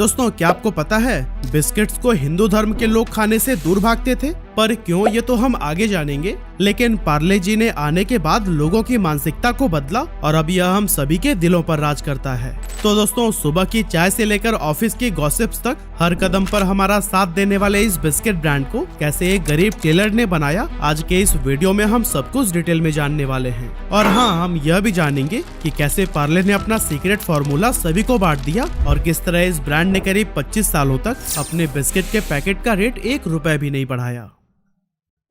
दोस्तों, क्या आपको पता है बिस्किट्स को हिंदू धर्म के लोग खाने से दूर भागते थे? पर क्यों, ये तो हम आगे जानेंगे। लेकिन पार्ले जी ने आने के बाद लोगों की मानसिकता को बदला और अब यह हम सभी के दिलों पर राज करता है। तो दोस्तों, सुबह की चाय से लेकर ऑफिस की गॉसिप्स तक हर कदम पर हमारा साथ देने वाले इस बिस्किट ब्रांड को कैसे एक गरीब टेलर ने बनाया, आज के इस वीडियो में हम सब कुछ डिटेल में जानने वाले हैं। और हाँ, हम यह भी जानेंगे कि कैसे पार्ले ने अपना सीक्रेट फॉर्मूला सभी को बांट दिया और किस तरह इस ब्रांड ने करीब 25 सालों तक अपने बिस्किट के पैकेट का रेट 1 रुपए भी नहीं बढ़ाया।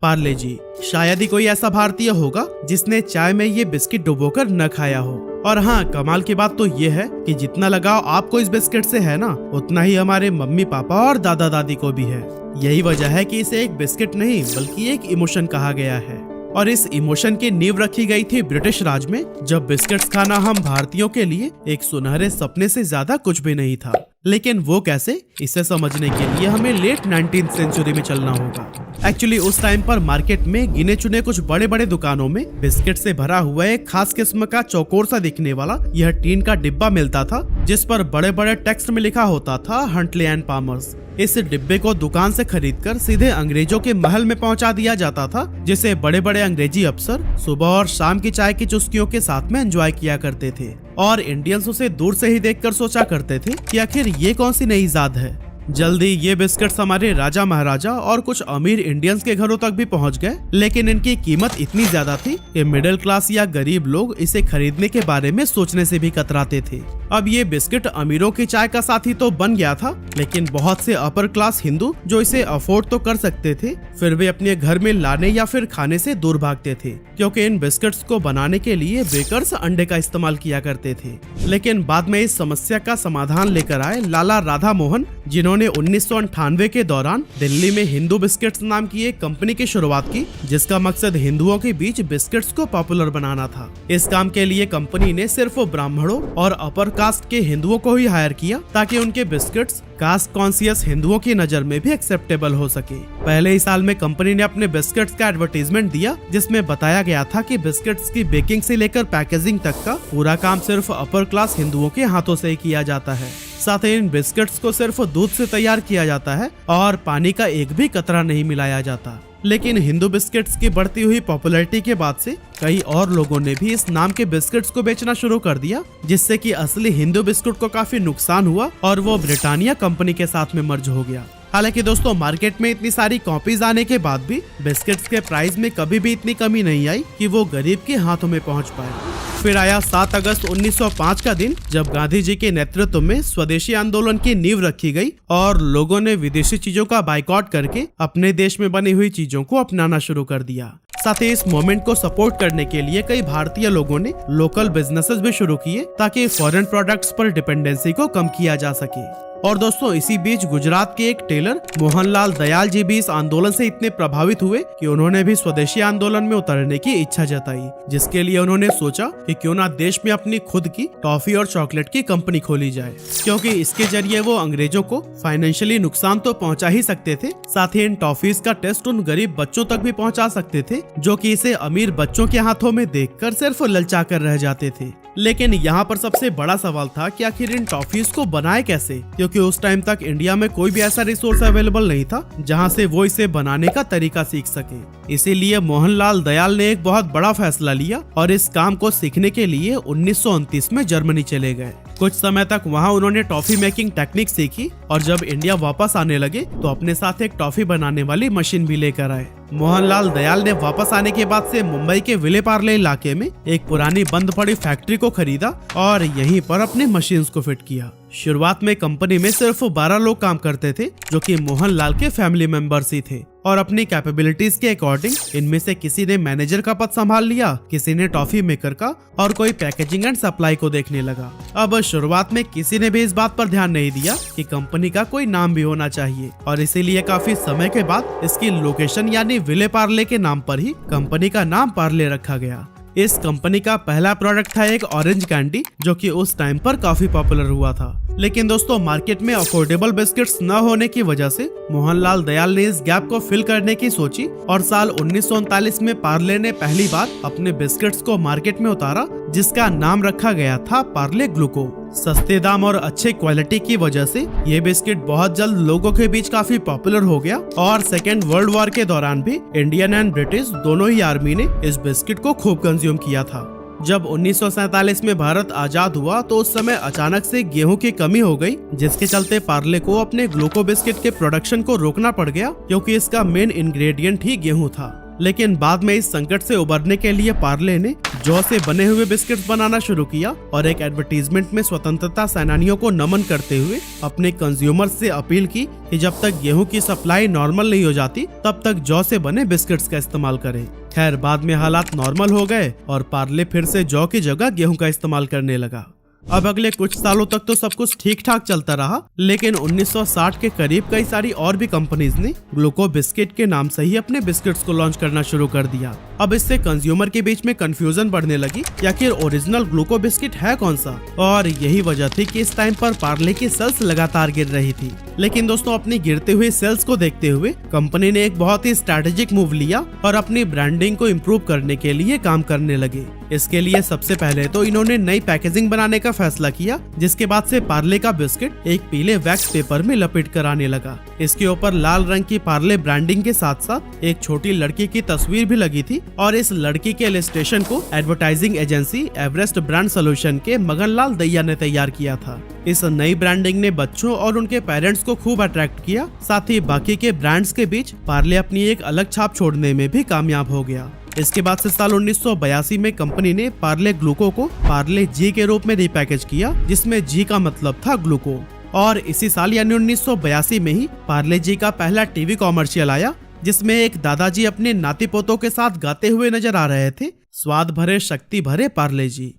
पार्ले जी, शायद ही कोई ऐसा भारतीय होगा जिसने चाय में ये बिस्किट डुबोकर न खाया हो। और हाँ, कमाल की बात तो ये है कि जितना लगाव आपको इस बिस्किट से है ना, उतना ही हमारे मम्मी पापा और दादा दादी को भी है। यही वजह है कि इसे एक बिस्किट नहीं बल्कि एक इमोशन कहा गया है। और इस इमोशन की नींव रखी गई थी ब्रिटिश राज में, जब बिस्किट्स खाना हम भारतीयों के लिए एक सुनहरे सपने से ज्यादा कुछ भी नहीं था। लेकिन वो कैसे, इसे समझने के लिए हमें लेट 19th सेंचुरी में चलना होगा। एक्चुअली उस टाइम पर मार्केट में गिने चुने कुछ बड़े बड़े दुकानों में बिस्किट से भरा हुआ एक खास किस्म का चौकोर सा दिखने वाला यह टीन का डिब्बा मिलता था, जिस पर बड़े बड़े टेक्स्ट में लिखा होता था हंटले एंड पामर्स। इस डिब्बे को दुकान से खरीदकर सीधे अंग्रेजों के महल में पहुंचा दिया जाता था, जिसे बड़े बड़े अंग्रेजी अफसर सुबह और शाम की चाय की चुस्कियों के साथ में एंजॉय किया करते थे। और इंडियंस उसे दूर से ही देखकर सोचा करते थे कि आखिर ये कौन सी नई इजाद है। जल्दी ये बिस्किट्स हमारे राजा महाराजा और कुछ अमीर इंडियंस के घरों तक भी पहुंच गए, लेकिन इनकी कीमत इतनी ज्यादा थी कि मिडिल क्लास या गरीब लोग इसे खरीदने के बारे में सोचने से भी कतराते थे। अब ये बिस्किट अमीरों की चाय का साथी तो बन गया था, लेकिन बहुत से अपर क्लास हिंदू जो इसे अफोर्ड तो कर सकते थे, फिर वे अपने घर में लाने या फिर खाने से दूर भागते थे, क्योंकि इन बिस्किट्स को बनाने के लिए बेकर्स अंडे का इस्तेमाल किया करते थे। लेकिन बाद में इस समस्या का समाधान लेकर आए लाला राधा मोहन, जिन्होंने 1998 के दौरान दिल्ली में हिंदू बिस्किट्स नाम की एक कंपनी की शुरुआत की, जिसका मकसद हिंदुओं के बीच बिस्किट्स को पॉपुलर बनाना था। इस काम के लिए कंपनी ने सिर्फ ब्राह्मणों और अपर कास्ट के हिंदुओं को ही हायर किया, ताकि उनके बिस्किट्स कास्ट कॉन्शियस हिंदुओं की नजर में भी एक्सेप्टेबल हो सके। पहले ही साल में कंपनी ने अपने बिस्किट्स का एडवर्टीजमेंट दिया, जिसमें बताया गया था कि बिस्किट्स की बेकिंग से लेकर पैकेजिंग तक का पूरा काम सिर्फ अपर क्लास हिंदुओं के हाथों से ही किया जाता है। साथ ही इन बिस्किट्स को सिर्फ दूध से तैयार किया जाता है और पानी का एक भी कतरा नहीं मिलाया जाता। लेकिन हिंदू बिस्किट्स की बढ़ती हुई पॉपुलैरिटी के बाद से कई और लोगों ने भी इस नाम के बिस्किट्स को बेचना शुरू कर दिया, जिससे कि असली हिंदू बिस्कुट को काफी नुकसान हुआ और वो ब्रिटानिया कंपनी के साथ में मर्ज हो गया। हालांकि दोस्तों, मार्केट में इतनी सारी कॉपीज आने के बाद भी बिस्किट्स के प्राइस में कभी भी इतनी कमी नहीं आई कि वो गरीब के हाथों में पहुंच पाए। फिर आया 7 अगस्त 1905 का दिन, जब गांधी जी के नेतृत्व में स्वदेशी आंदोलन की नींव रखी गई और लोगों ने विदेशी चीजों का बाइकआउट करके अपने देश में बनी हुई चीजों को अपनाना शुरू कर दिया। साथ ही इस मूवमेंट को सपोर्ट करने के लिए कई भारतीय लोगों ने लोकल बिजनेसेस भी शुरू किए, ताकि फॉरेन प्रोडक्ट्स पर डिपेंडेंसी को कम किया जा सके। और दोस्तों, इसी बीच गुजरात के एक टेलर मोहनलाल दयाल जी भी इस आंदोलन से इतने प्रभावित हुए कि उन्होंने भी स्वदेशी आंदोलन में उतरने की इच्छा जताई, जिसके लिए उन्होंने सोचा कि क्यों ना देश में अपनी खुद की टॉफी और चॉकलेट की कंपनी खोली जाए, क्योंकि इसके जरिए वो अंग्रेजों को फाइनेंशियली नुकसान तो पहुंचा ही सकते थे, साथ ही इन टॉफीज का टेस्ट उन गरीब बच्चों तक भी पहुंचा सकते थे, जो कि इसे अमीर बच्चों के हाथों में देखकर सिर्फ ललचा कर रह जाते थे। लेकिन यहाँ पर सबसे बड़ा सवाल था कि आखिर इन टॉफीज को बनाए कैसे, क्योंकि उस टाइम तक इंडिया में कोई भी ऐसा रिसोर्स अवेलेबल नहीं था जहाँ से वो इसे बनाने का तरीका सीख सके। इसीलिए मोहनलाल दयाल ने एक बहुत बड़ा फैसला लिया और इस काम को सीखने के लिए 1929 में जर्मनी चले गए। कुछ समय तक वहाँ उन्होंने टॉफी मेकिंग टेक्निक सीखी और जब इंडिया वापस आने लगे तो अपने साथ एक टॉफी बनाने वाली मशीन भी लेकर आए। मोहनलाल दयाल ने वापस आने के बाद से मुंबई के विले पार्ले इलाके में एक पुरानी बंद पड़ी फैक्ट्री को खरीदा और यहीं पर अपने मशीन्स को फिट किया। शुरुआत में कंपनी में सिर्फ 12 लोग काम करते थे, जो कि मोहनलाल के फैमिली मेंबर्स ही थे, और अपनी कैपेबिलिटीज के अकॉर्डिंग इनमें से किसी ने मैनेजर का पद संभाल लिया, किसी ने टॉफी मेकर का और कोई पैकेजिंग एंड सप्लाई को देखने लगा। अब शुरुआत में किसी ने भी इस बात पर ध्यान नहीं दिया कि कंपनी का कोई नाम भी होना चाहिए, और इसीलिए काफी समय के बाद इसकी लोकेशन यानी विले पार्ले के नाम पर ही कंपनी का नाम पार्ले रखा गया। इस कंपनी का पहला प्रोडक्ट था एक ऑरेंज कैंडी, जो कि उस टाइम पर काफी पॉपुलर हुआ था। लेकिन दोस्तों, मार्केट में अफोर्डेबल बिस्किट्स न होने की वजह से मोहनलाल दयाल ने इस गैप को फिल करने की सोची और साल 1939 में पार्ले ने पहली बार अपने बिस्किट्स को मार्केट में उतारा, जिसका नाम रखा गया था पार्ले ग्लूको। सस्ते दाम और अच्छे क्वालिटी की वजह से ये बिस्किट बहुत जल्द लोगों के बीच काफी पॉपुलर हो गया और सेकेंड वर्ल्ड वॉर के दौरान भी इंडियन एंड ब्रिटिश दोनों ही आर्मी ने इस बिस्किट को खूब कंज्यूम किया था। जब 1947 में भारत आजाद हुआ तो उस समय अचानक से गेहूं की कमी हो गई, जिसके चलते पार्ले को अपने ग्लूको बिस्किट के प्रोडक्शन को रोकना पड़ गया क्योंकि इसका मेन इंग्रेडिएंट ही गेहूं था। लेकिन बाद में इस संकट से उबरने के लिए पार्ले ने जौ से बने हुए बिस्किट्स बनाना शुरू किया और एक एडवर्टीजमेंट में स्वतंत्रता सेनानियों को नमन करते हुए अपने कंज्यूमर्स से अपील की कि जब तक गेहूं की सप्लाई नॉर्मल नहीं हो जाती तब तक जौ से बने बिस्किट्स का इस्तेमाल करें। खैर, बाद में हालात नॉर्मल हो गए और पार्ले फिर से जौ की जगह गेहूं का इस्तेमाल करने लगा। अब अगले कुछ सालों तक तो सब कुछ ठीक ठाक चलता रहा, लेकिन 1960 के करीब कई सारी और भी कंपनीज ने ग्लूको बिस्किट के नाम से ही अपने बिस्किट्स को लॉन्च करना शुरू कर दिया। अब इससे कंज्यूमर के बीच में कंफ्यूजन बढ़ने लगी कि आखिर ओरिजिनल ग्लूको बिस्किट है कौन सा, और यही वजह थी कि इस टाइम पर पार्ले की सेल्स लगातार गिर रही थी। लेकिन दोस्तों, अपनी गिरते हुए सेल्स को देखते हुए कंपनी ने एक बहुत ही स्ट्रैटेजिक मूव लिया और अपनी ब्रांडिंग को इम्प्रूव करने के लिए काम करने लगे। इसके लिए सबसे पहले तो इन्होंने नई पैकेजिंग बनाने का फैसला किया, जिसके बाद से पार्ले का बिस्किट एक पीले वैक्स पेपर में लपेट कर आने लगा। इसके ऊपर लाल रंग की पार्ले ब्रांडिंग के साथ साथ एक छोटी लड़की की तस्वीर भी लगी थी और इस लड़की के इलस्ट्रेशन को advertising agency Everest brand solution के मगन लाल दैया ने तैयार किया था। इस नई ब्रांडिंग ने बच्चों और उनके पेरेंट्स को खूब अट्रैक्ट किया, साथ ही बाकी के ब्रांड्स के बीच पार्ले अपनी एक अलग छाप छोड़ने में भी कामयाब हो गया। इसके बाद से साल 1982 में कंपनी ने पार्ले ग्लूको को पार्ले जी के रूप में रिपैकेज किया, जिसमें जी का मतलब था ग्लूको। और इसी साल यानी 1982 में ही पार्ले जी का पहला टीवी कॉमर्शियल आया, जिसमें एक दादाजी अपने नाती पोतों के साथ गाते हुए नजर आ रहे थे, स्वाद भरे शक्ति भरे पार्ले जी।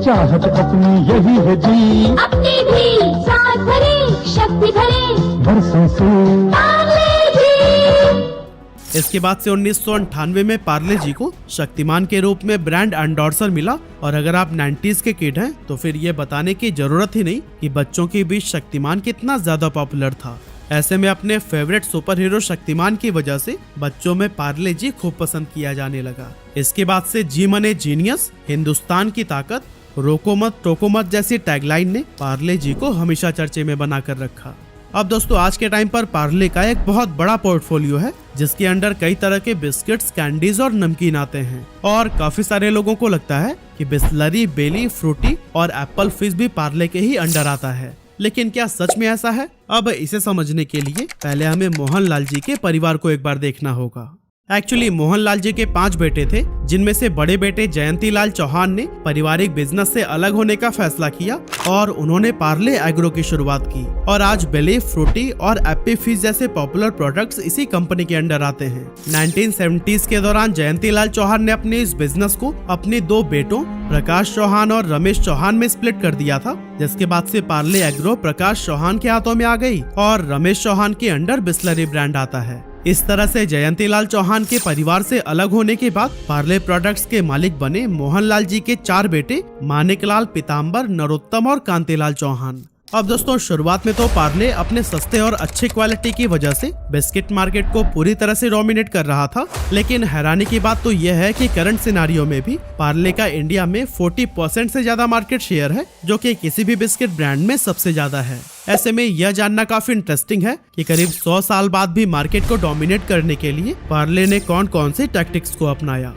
चाहत अपनी यही है जी, अपनी भी स्वाद भरे शक्ति भरे बरसों से पार्ले जी। इसके बाद से 1998 में पार्ले जी को शक्तिमान के रूप में ब्रांड एंडोर्सर मिला, और अगर आप 90s के किड हैं तो फिर ये बताने की जरूरत ही नहीं कि बच्चों के बीच शक्तिमान कितना ज्यादा पॉपुलर था। ऐसे में अपने फेवरेट सुपर हीरो शक्तिमान की वजह से बच्चों में पार्ले जी खूब पसंद किया जाने लगा। इसके बाद से जी मने जीनियस, हिंदुस्तान की ताकत, रोको मत टोको मत जैसी टैगलाइन ने पार्ले जी को हमेशा चर्चे में बना कर रखा। अब दोस्तों, आज के टाइम पर पार्ले का एक बहुत बड़ा पोर्टफोलियो है, जिसके अंडर कई तरह के बिस्किट्स, कैंडीज और नमकीन आते हैं। और काफी सारे लोगों को लगता है कि बिस्लरी, बेली, फ्रूटी और एप्पल फिज भी पार्ले के ही अंडर आता है। लेकिन क्या सच में ऐसा है? अब इसे समझने के लिए पहले हमें मोहनलाल जी के परिवार को एक बार देखना होगा। एक्चुअली मोहनलाल जी के 5 बेटे थे, जिनमें से बड़े बेटे जयंती लाल चौहान ने पारिवारिक बिजनेस से अलग होने का फैसला किया और उन्होंने पार्ले एग्रो की शुरुआत की। और आज बेली, फ्रूटी और एप्पी फिज जैसे पॉपुलर प्रोडक्ट्स इसी कंपनी के अंडर आते हैं। 1970s के दौरान जयंती लाल चौहान ने अपने इस बिजनेस को अपने 2 बेटों प्रकाश चौहान और रमेश चौहान में स्प्लिट कर दिया था, जिसके बाद से पार्ले एग्रो प्रकाश चौहान के हाथों में आ गई और रमेश चौहान के अंडर बिस्लरी ब्रांड आता है। इस तरह से जयंती लाल चौहान के परिवार से अलग होने के बाद पार्ले प्रोडक्ट्स के मालिक बने मोहनलाल जी के 4 बेटे मानिकलाल, पीताम्बर, नरोत्तम और कांतिलाल चौहान। अब दोस्तों, शुरुआत में तो पार्ले अपने सस्ते और अच्छी क्वालिटी की वजह से बिस्किट मार्केट को पूरी तरह से डोमिनेट कर रहा था, लेकिन हैरानी की बात तो यह है कि करंट सिनारियो में भी पार्ले का इंडिया में 40% से ज्यादा मार्केट शेयर है, जो कि किसी भी बिस्किट ब्रांड में सबसे ज्यादा है। ऐसे में यह जानना काफी इंटरेस्टिंग है कि करीब 100 साल बाद भी मार्केट को डोमिनेट करने के लिए पार्ले ने कौन कौन से टैक्टिक्स को अपनाया।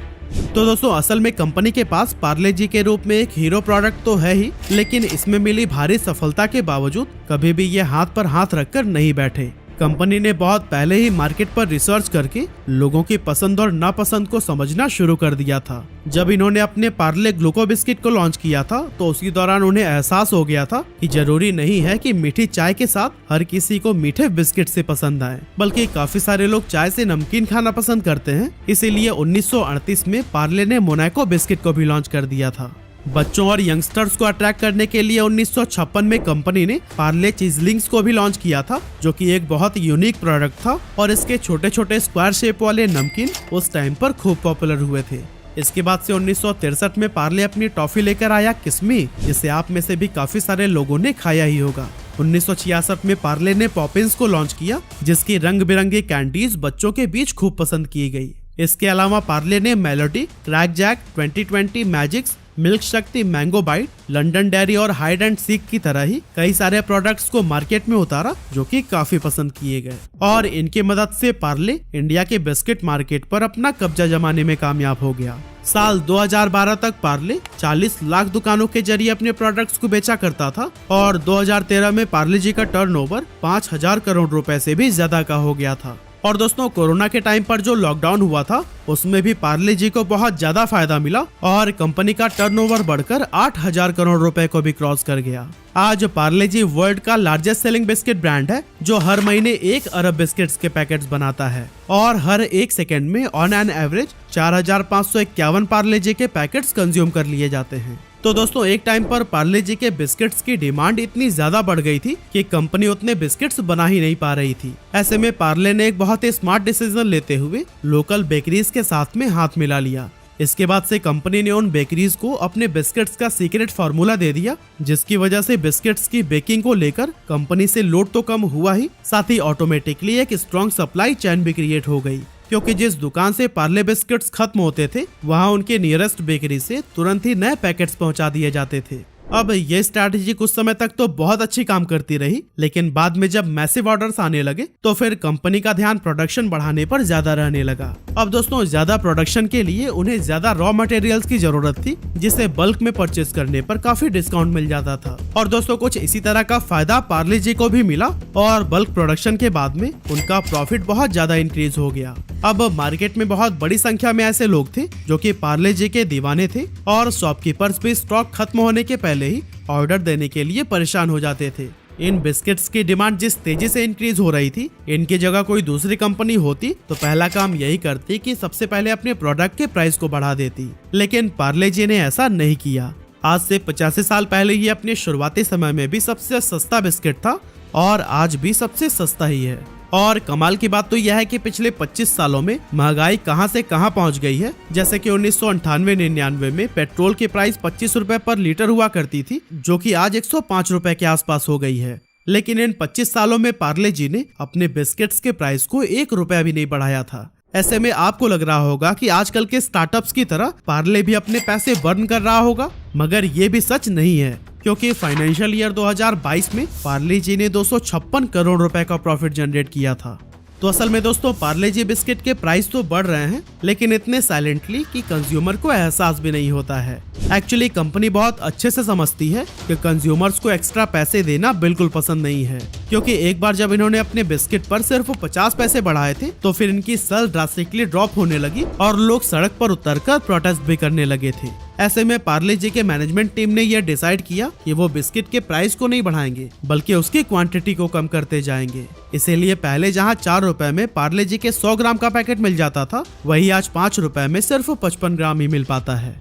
तो दोस्तों, असल में कंपनी के पास पार्ले जी के रूप में एक हीरो प्रोडक्ट तो है ही, लेकिन इसमें मिली भारी सफलता के बावजूद कभी भी ये हाथ पर हाथ रखकर नहीं बैठे। कंपनी ने बहुत पहले ही मार्केट पर रिसर्च करके लोगों की पसंद और नापसंद को समझना शुरू कर दिया था। जब इन्होंने अपने पार्ले ग्लूको बिस्किट को लॉन्च किया था तो उसी दौरान उन्हें एहसास हो गया था कि जरूरी नहीं है कि मीठी चाय के साथ हर किसी को मीठे बिस्किट से पसंद आए, बल्कि काफी सारे लोग चाय से नमकीन खाना पसंद करते हैं। इसीलिए 1938 में पार्ले ने मोनाको बिस्किट को भी लॉन्च कर दिया था। बच्चों और यंगस्टर्स को अट्रैक्ट करने के लिए 1956 में कंपनी ने पार्ले चीजलिंग्स को भी लॉन्च किया था, जो कि एक बहुत यूनिक प्रोडक्ट था और इसके छोटे छोटे स्क्वायर शेप वाले नमकीन उस टाइम पर खूब पॉपुलर हुए थे। इसके बाद से 1963 में पार्ले अपनी टॉफी लेकर आया किस्मी, जिसे आप में से भी काफी सारे लोगों ने खाया ही होगा। 1966 में पार्ले ने पॉपिंस को लॉन्च किया, जिसकी रंग बिरंगी कैंडीज बच्चों के बीच खूब पसंद की गई। इसके अलावा पार्ले ने Melody, Krack Jack, 2020, Magix milk Shakti, mango bite, London dairy और हाइड एंड सीक की तरह ही कई सारे प्रोडक्ट्स को मार्केट में उतारा जो कि काफी पसंद किए गए और इनकी मदद से पार्ले इंडिया के बिस्किट मार्केट पर अपना कब्जा जमाने में कामयाब हो गया। साल 2012 तक पार्ले 40 लाख दुकानों के जरिए अपने प्रोडक्ट्स को बेचा करता था और 2013 में पार्ले जी का टर्नओवर 5000 करोड़ रुपए से भी ज्यादा का हो गया था। और दोस्तों, कोरोना के टाइम पर जो लॉकडाउन हुआ था उसमें भी पार्ले जी को बहुत ज्यादा फायदा मिला और कंपनी का टर्नओवर बढ़कर 8000 करोड़ रुपए को भी क्रॉस कर गया। आज पार्ले जी वर्ल्ड का लार्जेस्ट सेलिंग बिस्किट ब्रांड है जो हर महीने 1 अरब बिस्किट्स के पैकेट्स बनाता है और हर 1 सेकेंड में ऑन एन एवरेज 4551 पार्ले जी के पैकेट्स कंज्यूम कर लिए जाते हैं। तो दोस्तों, एक टाइम पर पार्ले जी के बिस्किट्स की डिमांड इतनी ज्यादा बढ़ गई थी कि कंपनी उतने बिस्किट्स बना ही नहीं पा रही थी। ऐसे में पार्ले ने एक बहुत ही स्मार्ट डिसीजन लेते हुए लोकल बेकरीज के साथ में हाथ मिला लिया। इसके बाद से कंपनी ने उन बेकरीज को अपने बिस्किट्स का सीक्रेट फार्मूला दे दिया, जिसकी वजह से बिस्किट्स की बेकिंग को लेकर कंपनी से लोड तो कम हुआ ही, साथ ही ऑटोमेटिकली एक स्ट्रॉन्ग सप्लाई चेन भी क्रिएट हो गई, क्योंकि जिस दुकान से पार्ले बिस्किट्स खत्म होते थे वहां उनके नियरेस्ट बेकरी से तुरंत ही नए पैकेट्स पहुंचा दिए जाते थे। अब ये स्ट्रैटेजी कुछ समय तक तो बहुत अच्छी काम करती रही, लेकिन बाद में जब मैसिव ऑर्डर्स आने लगे तो फिर कंपनी का ध्यान प्रोडक्शन बढ़ाने पर ज्यादा रहने लगा। अब दोस्तों, ज्यादा प्रोडक्शन के लिए उन्हें ज्यादा रॉ मटेरियल्स की जरूरत थी, जिसे बल्क में परचेज करने पर काफी डिस्काउंट मिल जाता था। और दोस्तों, कुछ इसी तरह का फायदा पार्ले जी को भी मिला और बल्क प्रोडक्शन के बाद में उनका प्रॉफिट बहुत ज्यादा इंक्रीज हो गया। अब मार्केट में बहुत बड़ी संख्या में ऐसे लोग थे जो कि पार्ले जी के दीवाने थे और शॉपकीपर्स भी स्टॉक खत्म होने के पहले ही ऑर्डर देने के लिए परेशान हो जाते थे। इन बिस्किट्स की डिमांड जिस तेजी से इंक्रीज हो रही थी, इनकी जगह कोई दूसरी कंपनी होती तो पहला काम यही करती कि सबसे पहले अपने प्रोडक्ट के प्राइस को बढ़ा देती, लेकिन पार्ले जी ने ऐसा नहीं किया। आज से 85 साल पहले ही अपने शुरुआती समय में भी सबसे सस्ता बिस्किट था और आज भी सबसे सस्ता ही है। और कमाल की बात तो यह है कि पिछले 25 सालों में महंगाई कहां से कहां पहुंच गई है। जैसे कि 1998-99 में पेट्रोल की प्राइस 25 रुपए पर लीटर हुआ करती थी, जो कि आज 105 रुपए के आसपास हो गई है। लेकिन इन 25 सालों में पार्ले जी ने अपने बिस्किट्स के प्राइस को 1 रुपया भी नहीं बढ़ाया था। ऐसे में आपको लग रहा होगा कि आजकल के स्टार्टअप्स की तरह पार्ले भी अपने पैसे बर्न कर रहा होगा, मगर ये भी सच नहीं है, क्योंकि फाइनेंशियल ईयर 2022 में पार्ले जी ने 256 करोड़ रुपए का प्रॉफिट जनरेट किया था। तो असल में दोस्तों, पार्ले जी बिस्किट के प्राइस तो बढ़ रहे हैं, लेकिन इतने साइलेंटली कि कंज्यूमर को एहसास भी नहीं होता है। एक्चुअली कंपनी बहुत अच्छे से समझती है कि कंज्यूमर्स को एक्स्ट्रा पैसे देना बिल्कुल पसंद नहीं है, क्योंकि एक बार जब इन्होंने अपने बिस्किट पर सिर्फ 50 पैसे बढ़ाए थे तो फिर इनकी सेल ड्रास्टिकली ड्रॉप होने लगी और लोग सड़क पर उतरकर प्रोटेस्ट भी करने लगे थे। ऐसे में पार्ले जी के मैनेजमेंट टीम ने यह डिसाइड किया कि वो बिस्किट के प्राइस को नहीं बढ़ाएंगे, बल्कि उसकी क्वांटिटी को कम करते जाएंगे। इसीलिए पहले जहां 4 रुपए में पार्ले जी के 100 ग्राम का पैकेट मिल जाता था, वही आज 5 रुपए में सिर्फ 55 ग्राम ही मिल पाता है।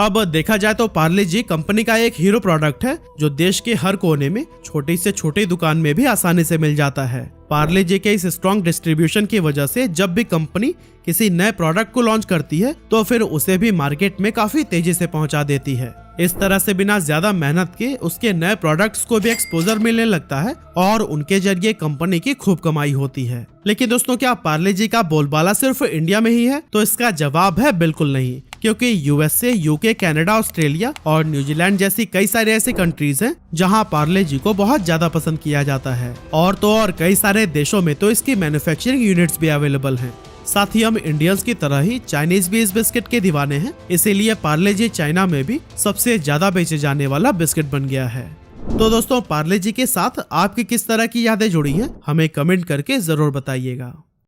अब देखा जाए तो पार्ले जी कंपनी का एक हीरो प्रोडक्ट है जो देश के हर कोने में छोटी से छोटी दुकान में भी आसानी से मिल जाता है। पार्ले जी के इस स्ट्रॉन्ग डिस्ट्रीब्यूशन की वजह से जब भी कंपनी किसी नए प्रोडक्ट को लॉन्च करती है तो फिर उसे भी मार्केट में काफी तेजी से पहुंचा देती है। इस तरह से बिना ज्यादा मेहनत के उसके नए प्रोडक्ट्स को भी एक्सपोजर मिलने लगता है और उनके जरिए कंपनी की खूब कमाई होती है। लेकिन दोस्तों, क्या पार्ले जी का बोलबाला सिर्फ इंडिया में ही है? तो इसका जवाब है बिल्कुल नहीं, क्योंकि यूएसए, यूके, कनाडा, ऑस्ट्रेलिया और न्यूजीलैंड जैसी कई सारे ऐसे कंट्रीज हैं जहां पार्ले जी को बहुत ज्यादा पसंद किया जाता है। और तो और कई सारे देशों में तो इसकी मैन्युफैक्चरिंग यूनिट्स भी अवेलेबल हैं। साथ ही हम इंडियंस की तरह ही चाइनीज भी इस बिस्किट के दीवाने हैं, इसीलिए पार्ले जी चाइना में भी सबसे ज्यादा बेचे जाने वाला बिस्किट बन गया है। तो दोस्तों, पार्ले जी के साथ आपकी किस तरह की यादें जुड़ी हैं, हमें कमेंट करके जरूर बताइएगा।